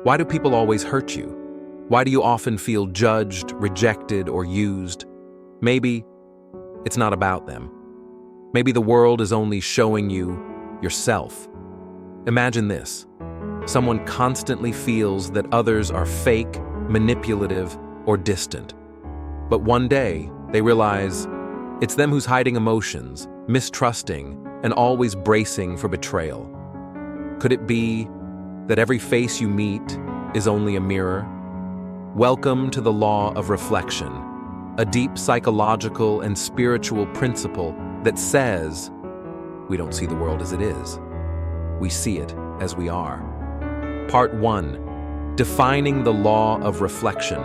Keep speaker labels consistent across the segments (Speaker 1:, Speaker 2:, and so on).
Speaker 1: Why do people always hurt you? Why do you often feel judged, rejected, or used? Maybe it's not about them. Maybe the world is only showing you yourself. Imagine this. Someone constantly feels that others are fake, manipulative, or distant. But one day, they realize it's them who's hiding emotions, mistrusting, and always bracing for betrayal. Could it be that every face you meet is only a mirror? Welcome to the law of reflection, a deep psychological and spiritual principle that says we don't see the world as it is. We see it as we are. Part 1. Defining the law of reflection.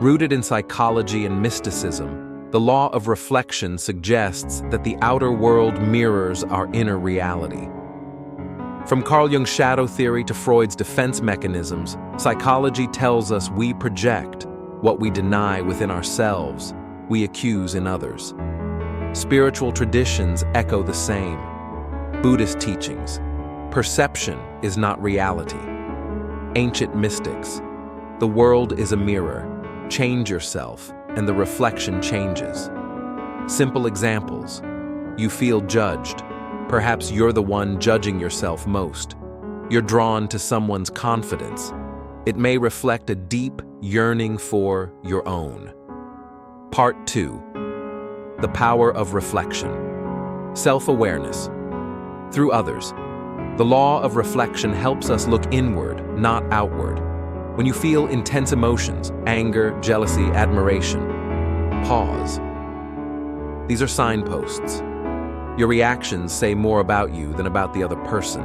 Speaker 1: Rooted in psychology and mysticism, the law of reflection suggests that the outer world mirrors our inner reality. From Carl Jung's shadow theory to Freud's defense mechanisms, psychology tells us we project what we deny within ourselves, we accuse in others. Spiritual traditions echo the same. Buddhist teachings, perception is not reality. Ancient mystics, the world is a mirror. Change yourself, and the reflection changes. Simple examples. You feel judged. Perhaps you're the one judging yourself most. You're drawn to someone's confidence. It may reflect a deep yearning for your own. Part 2. The power of reflection. Self-awareness. Through others. The law of reflection helps us look inward, not outward. When you feel intense emotions, anger, jealousy, admiration, pause. These are signposts. Your reactions say more about you than about the other person.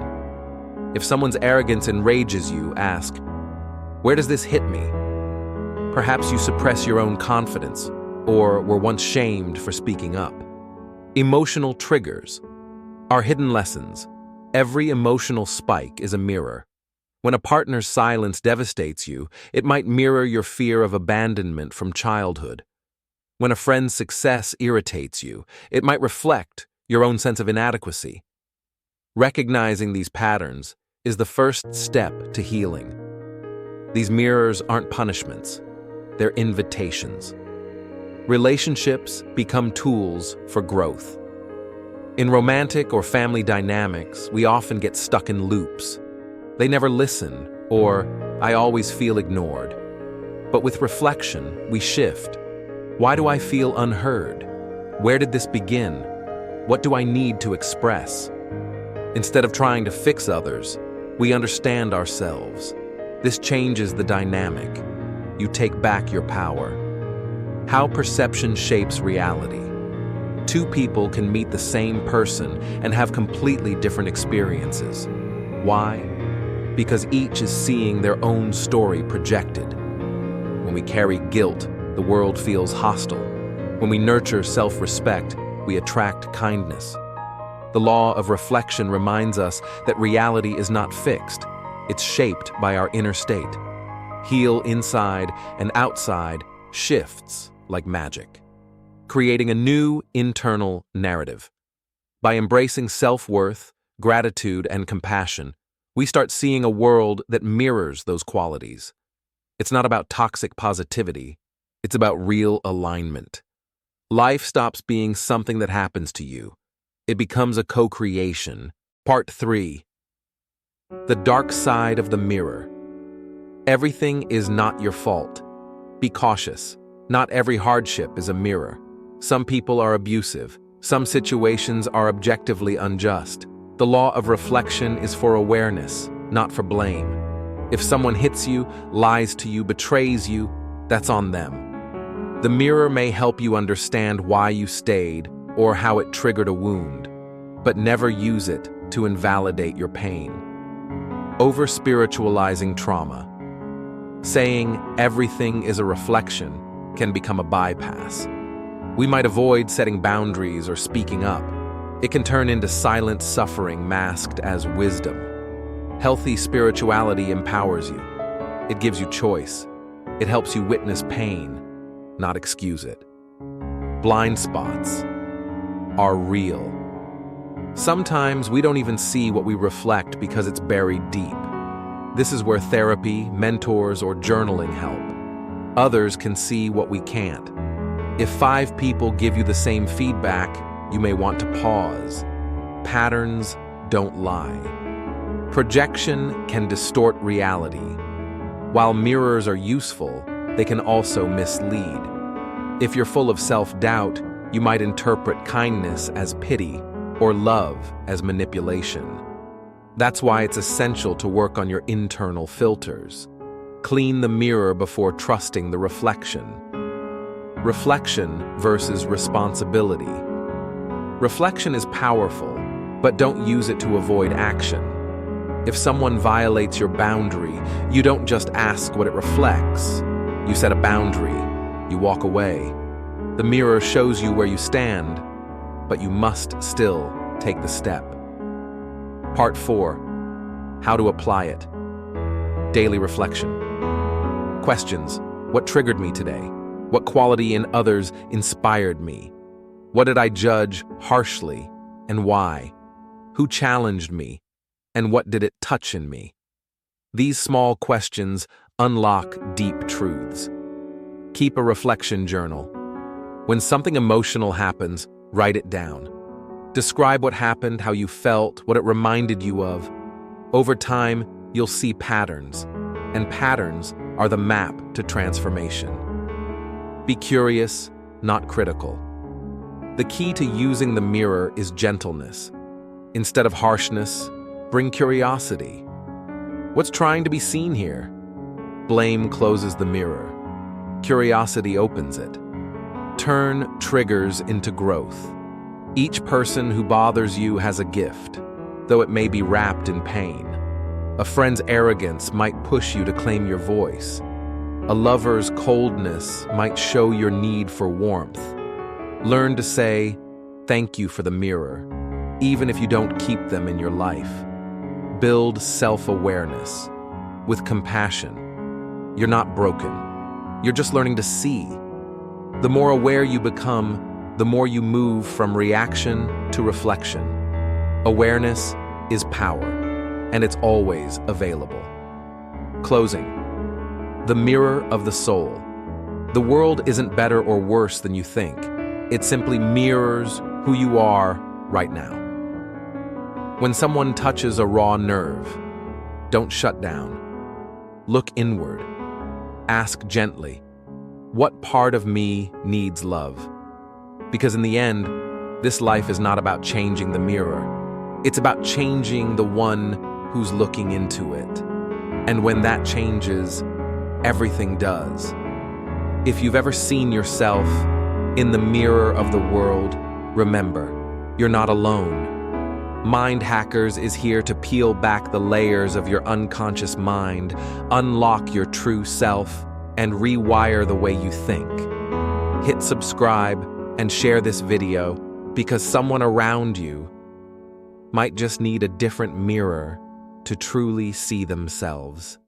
Speaker 1: If someone's arrogance enrages you, ask, where does this hit me? Perhaps you suppress your own confidence, or were once shamed for speaking up. Emotional triggers are hidden lessons. Every emotional spike is a mirror. When a partner's silence devastates you, it might mirror your fear of abandonment from childhood. When a friend's success irritates you, it might reflect your own sense of inadequacy. Recognizing these patterns is the first step to healing. These mirrors aren't punishments, they're invitations. Relationships become tools for growth. In romantic or family dynamics, we often get stuck in loops. They never listen, or I always feel ignored. But with reflection, we shift. Why do I feel unheard? Where did this begin? What do I need to express? Instead of trying to fix others, we understand ourselves. This changes the dynamic. You take back your power. How perception shapes reality. Two people can meet the same person and have completely different experiences. Why? Because each is seeing their own story projected. When we carry guilt, the world feels hostile. When we nurture self-respect, we attract kindness. The law of reflection reminds us that reality is not fixed. It's shaped by our inner state. Heal inside and outside shifts like magic, creating a new internal narrative. By embracing self-worth, gratitude, and compassion, we start seeing a world that mirrors those qualities. It's not about toxic positivity. It's about real alignment. Life stops being something that happens to you. It becomes a co-creation. Part 3. The dark side of the mirror. Everything is not your fault. Be cautious. Not every hardship is a mirror. Some people are abusive. Some situations are objectively unjust. The law of reflection is for awareness, not for blame. If someone hits you, lies to you, betrays you, that's on them. The mirror may help you understand why you stayed or how it triggered a wound, but never use it to invalidate your pain. Over-spiritualizing trauma. Saying everything is a reflection can become a bypass. We might avoid setting boundaries or speaking up. It can turn into silent suffering masked as wisdom. Healthy spirituality empowers you. It gives you choice. It helps you witness pain, not excuse it. Blind spots are real. Sometimes we don't even see what we reflect because it's buried deep. This is where therapy, mentors, or journaling help. Others can see what we can't. If 5 people give you the same feedback, you may want to pause. Patterns don't lie. Projection can distort reality. While mirrors are useful, they can also mislead. If you're full of self-doubt, you might interpret kindness as pity or love as manipulation. That's why it's essential to work on your internal filters. Clean the mirror before trusting the reflection. Reflection versus responsibility. Reflection is powerful, but don't use it to avoid action. If someone violates your boundary, you don't just ask what it reflects. You set a boundary. You walk away. The mirror shows you where you stand, but you must still take the step. Part 4. How to apply it. Daily reflection. Questions. What triggered me today? What quality in others inspired me? What did I judge harshly, and why? Who challenged me, and what did it touch in me? These small questions unlock deep truths. Keep a reflection journal. When something emotional happens, write it down. Describe what happened, how you felt, what it reminded you of. Over time, you'll see patterns, and patterns are the map to transformation. Be curious, not critical. The key to using the mirror is gentleness. Instead of harshness, bring curiosity. What's trying to be seen here? Blame closes the mirror. Curiosity opens it. Turn triggers into growth. Each person who bothers you has a gift, though it may be wrapped in pain. A friend's arrogance might push you to claim your voice. A lover's coldness might show your need for warmth. Learn to say, "Thank you for the mirror," even if you don't keep them in your life. Build self-awareness. With compassion. You're not broken. You're just learning to see. The more aware you become, the more you move from reaction to reflection. Awareness is power, and it's always available. Closing. The mirror of the soul. The world isn't better or worse than you think. It simply mirrors who you are right now. When someone touches a raw nerve, don't shut down. Look inward. Ask gently, what part of me needs love? Because in the end, this life is not about changing the mirror. It's about changing the one who's looking into it. And when that changes, everything does. If you've ever seen yourself in the mirror of the world, remember, you're not alone. Mind Hackers is here to peel back the layers of your unconscious mind, unlock your true self, and rewire the way you think. Hit subscribe and share this video because someone around you might just need a different mirror to truly see themselves.